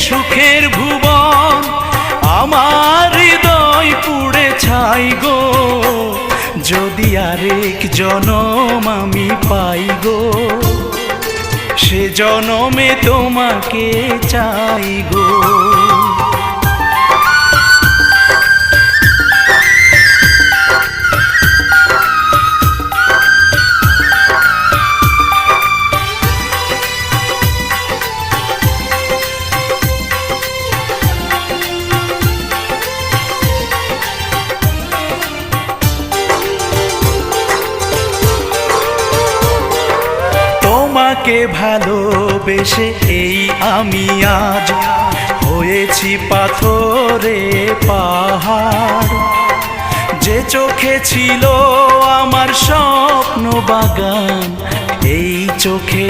সুখের ভুবন, আমার হৃদয় পুড়ে ছাই গো। যদি আরেক জনম আমি পাই গো, সে জনমে তোমাকে চাই গো। তোমাকে ভালোবেসে এই আমি আজ হয়েছি পাথরে পাহাড়। যে চোখে ছিল আমার স্বপ্ন বাগান, এই চোখে